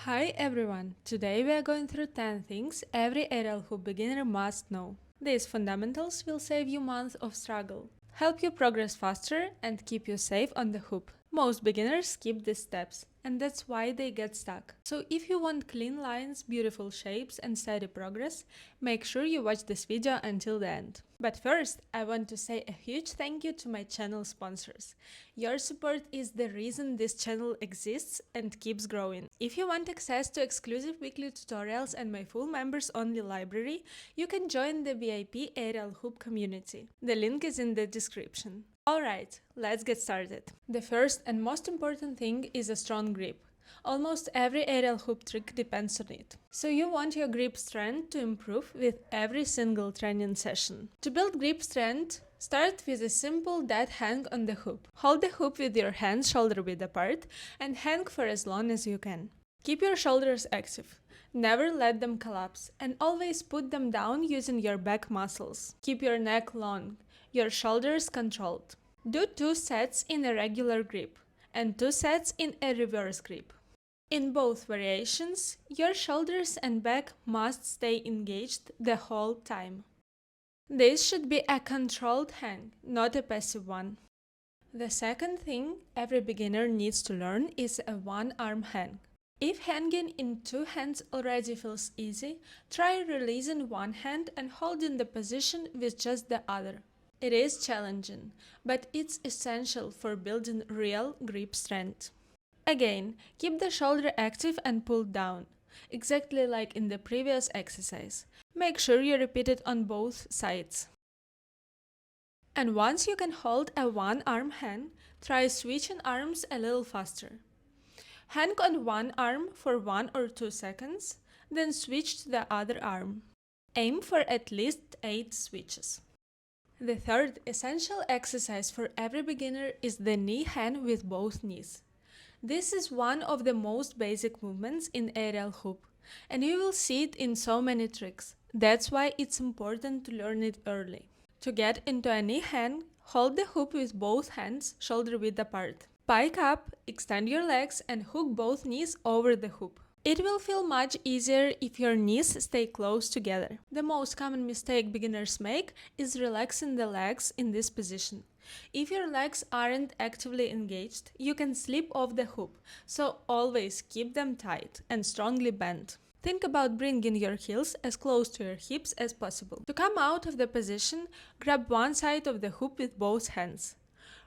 Hi everyone! Today we are going through 10 things every aerial hoop beginner must know. These fundamentals will save you months of struggle, help you progress faster and keep you safe on the hoop. Most beginners skip these steps, and that's why they get stuck. So if you want clean lines, beautiful shapes and steady progress, make sure you watch this video until the end. But first, I want to say a huge thank you to my channel sponsors. Your support is the reason this channel exists and keeps growing. If you want access to exclusive weekly tutorials and my full members-only library, you can join the VIP Aerial Hoop community. The link is in the description. Alright, let's get started. The first and most important thing is a strong grip. Almost every aerial hoop trick depends on it. So you want your grip strength to improve with every single training session. To build grip strength, start with a simple dead hang on the hoop. Hold the hoop with your hands shoulder width apart and hang for as long as you can. Keep your shoulders active. Never let them collapse and always put them down using your back muscles. Keep your neck long, your shoulders controlled. Do 2 sets in a regular grip and 2 sets in a reverse grip. In both variations, your shoulders and back must stay engaged the whole time. This should be a controlled hang, not a passive one. The second thing every beginner needs to learn is a one-arm hang. If hanging in 2 hands already feels easy, try releasing one hand and holding the position with just the other. It is challenging, but it's essential for building real grip strength. Again, keep the shoulder active and pull down, exactly like in the previous exercise. Make sure you repeat it on both sides. And once you can hold a one-arm hang, try switching arms a little faster. Hang on one arm for 1 or 2 seconds, then switch to the other arm. Aim for at least 8 switches. The third essential exercise for every beginner is the knee hang with both knees. This is one of the most basic movements in aerial hoop, and you will see it in so many tricks. That's why it's important to learn it early. To get into a knee hang, hold the hoop with both hands shoulder width apart. Pike up, extend your legs and hook both knees over the hoop. It will feel much easier if your knees stay close together. The most common mistake beginners make is relaxing the legs in this position. If your legs aren't actively engaged, you can slip off the hoop, so always keep them tight and strongly bent. Think about bringing your heels as close to your hips as possible. To come out of the position, grab one side of the hoop with both hands.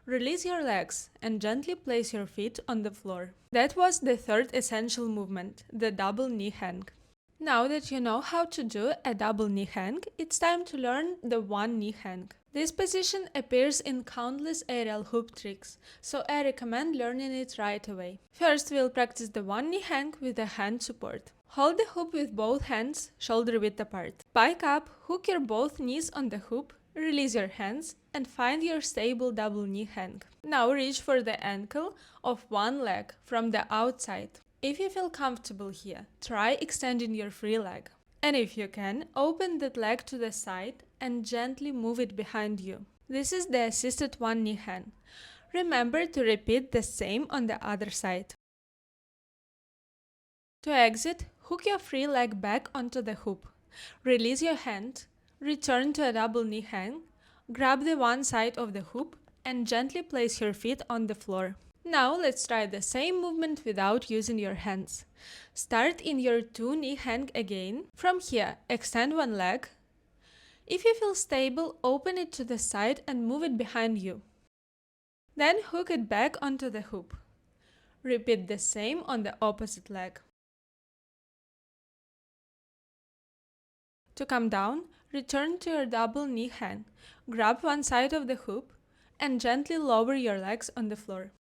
Release your legs and gently place your feet on the floor. That was the third essential movement, the double knee hang. Now that you know how to do a double knee hang, it's time to learn the one knee hang. This position appears in countless aerial hoop tricks, so I recommend learning it right away. First, we'll practice the one knee hang with a hand support. Hold the hoop with both hands, shoulder width apart. Pike up, hook your both knees on the hoop, release your hands, and find your stable double knee hang. Now reach for the ankle of one leg from the outside. If you feel comfortable here, try extending your free leg. And if you can, open that leg to the side and gently move it behind you. This is the assisted one knee hang. Remember to repeat the same on the other side. To exit, hook your free leg back onto the hoop. Release your hand, return to a double knee hang, grab the one side of the hoop and gently place your feet on the floor. Now let's try the same movement without using your hands. Start in your 2 knee hang again. From here, extend one leg. If you feel stable, open it to the side and move it behind you. Then hook it back onto the hoop. Repeat the same on the opposite leg. To come down, return to your double knee hang. Grab one side of the hoop and gently lower your legs on the floor.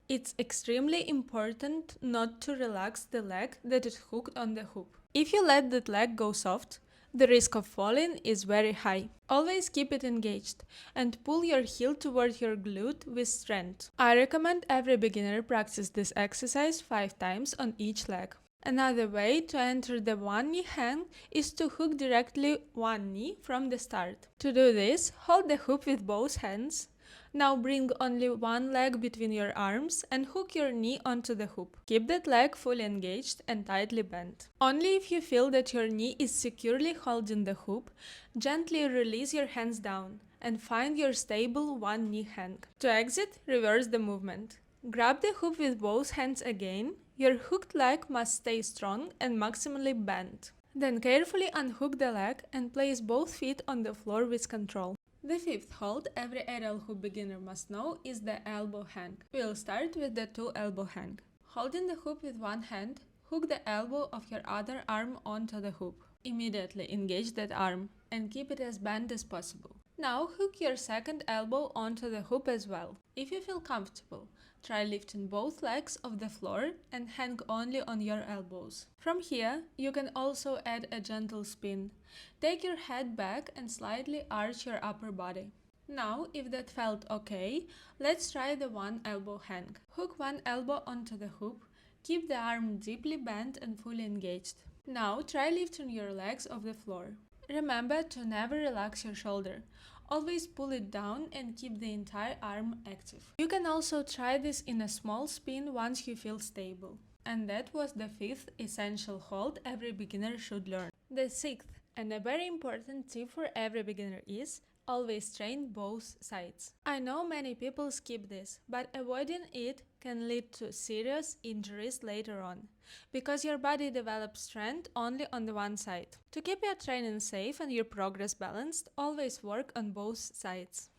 It's extremely important not to relax the leg that is hooked on the hoop. If you let that leg go soft, the risk of falling is very high. Always keep it engaged and pull your heel toward your glute with strength. I recommend every beginner practice this exercise 5 times on each leg. Another way to enter the one knee hang is to hook directly one knee from the start. To do this, hold the hoop with both hands. Now bring only one leg between your arms and hook your knee onto the hoop. Keep that leg fully engaged and tightly bent. Only if you feel that your knee is securely holding the hoop, gently release your hands down and find your stable one knee hang. To exit, reverse the movement. Grab the hoop with both hands again. Your hooked leg must stay strong and maximally bent. Then carefully unhook the leg and place both feet on the floor with control. The fifth hold every aerial hoop beginner must know is the elbow hang. We'll start with the two elbow hang. Holding the hoop with one hand, hook the elbow of your other arm onto the hoop. Immediately engage that arm and keep it as bent as possible. Now hook your second elbow onto the hoop as well. If you feel comfortable, try lifting both legs off the floor and hang only on your elbows. From here, you can also add a gentle spin. Take your head back and slightly arch your upper body. Now, if that felt okay, let's try the one elbow hang. Hook one elbow onto the hoop, keep the arm deeply bent and fully engaged. Now, try lifting your legs off the floor. Remember to never relax your shoulder. Always pull it down and keep the entire arm active. You can also try this in a small spin once you feel stable. And that was the fifth essential hold every beginner should learn. The sixth and a very important tip for every beginner is always train both sides. I know many people skip this, but avoiding it can lead to serious injuries later on, because your body develops strength only on the one side. To keep your training safe and your progress balanced, always work on both sides.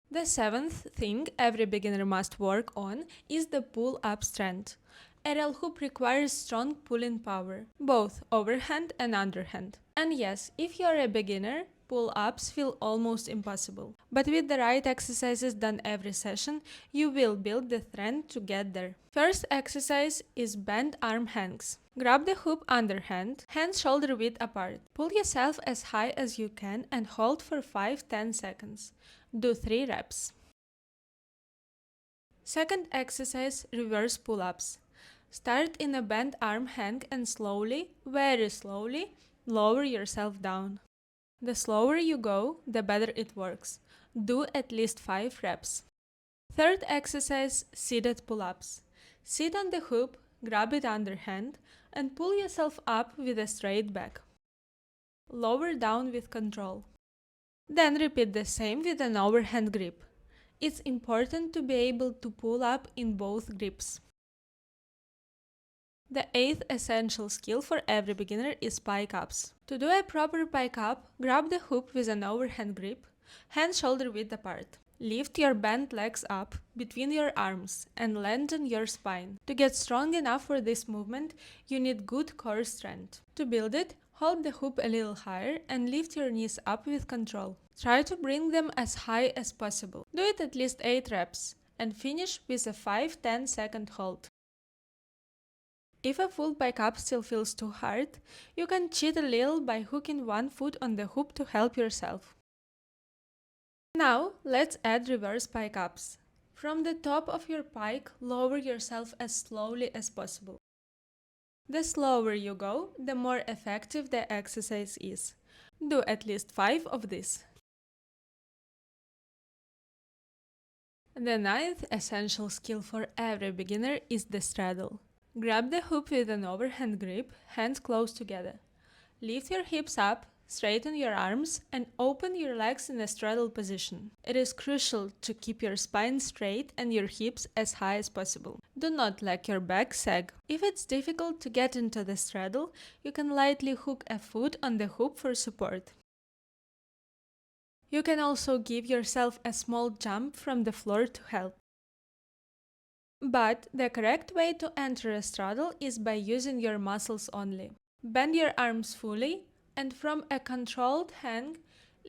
The seventh thing every beginner must work on is the pull-up strength. Aerial hoop requires strong pulling power, both overhand and underhand. And yes, if you're a beginner, pull-ups feel almost impossible. But with the right exercises done every session, you will build the strength to get there. First exercise is bent arm hangs. Grab the hoop underhand, hands shoulder width apart. Pull yourself as high as you can and hold for 5-10 seconds. Do 3 reps. Second exercise, reverse pull-ups. Start in a bent arm hang and slowly, very slowly, lower yourself down. The slower you go, the better it works. Do at least 5 reps. Third exercise, seated pull-ups. Sit on the hoop, grab it underhand, and pull yourself up with a straight back. Lower down with control. Then repeat the same with an overhand grip. It's important to be able to pull up in both grips. The eighth essential skill for every beginner is Pike Ups. To do a proper Pike Up, grab the hoop with an overhand grip, hands shoulder width apart. Lift your bent legs up between your arms and lengthen your spine. To get strong enough for this movement, you need good core strength. To build it, hold the hoop a little higher and lift your knees up with control. Try to bring them as high as possible. Do it at least 8 reps and finish with a 5-10 second hold. If a full Pike Up still feels too hard, you can cheat a little by hooking one foot on the hoop to help yourself. Now, let's add reverse Pike Ups. From the top of your pike, lower yourself as slowly as possible. The slower you go, the more effective the exercise is. Do at least 5 of these. The ninth essential skill for every beginner is the straddle. Grab the hoop with an overhand grip, hands close together. Lift your hips up, straighten your arms, and open your legs in a straddle position. It is crucial to keep your spine straight and your hips as high as possible. Do not let your back sag. If it's difficult to get into the straddle, you can lightly hook a foot on the hoop for support. You can also give yourself a small jump from the floor to help. But the correct way to enter a straddle is by using your muscles only. Bend your arms fully and from a controlled hang,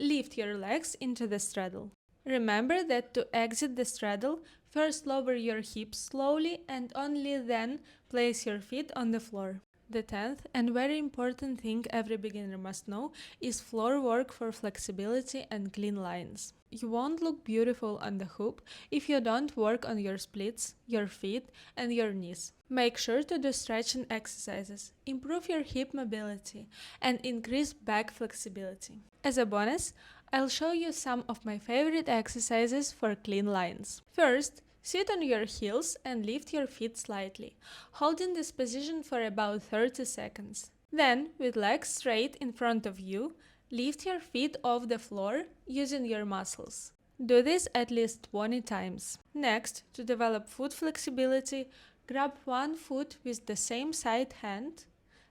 lift your legs into the straddle. Remember that to exit the straddle, first lower your hips slowly and only then place your feet on the floor. The 10th and very important thing every beginner must know is floor work for flexibility and clean lines. You won't look beautiful on the hoop if you don't work on your splits, your feet, and your knees. Make sure to do stretching exercises, improve your hip mobility, and increase back flexibility. As a bonus, I'll show you some of my favorite exercises for clean lines. First, sit on your heels and lift your feet slightly, holding this position for about 30 seconds. Then, with legs straight in front of you, lift your feet off the floor using your muscles. Do this at least 20 times. Next, to develop foot flexibility, grab one foot with the same side hand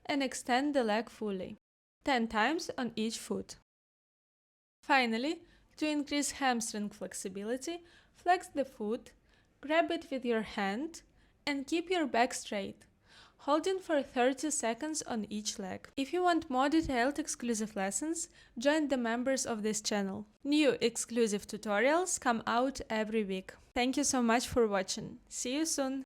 and extend the leg fully, 10 times on each foot. Finally, to increase hamstring flexibility, flex the foot, grab it with your hand, and keep your back straight, holding for 30 seconds on each leg. If you want more detailed exclusive lessons, join the members of this channel. New exclusive tutorials come out every week. Thank you so much for watching. See you soon!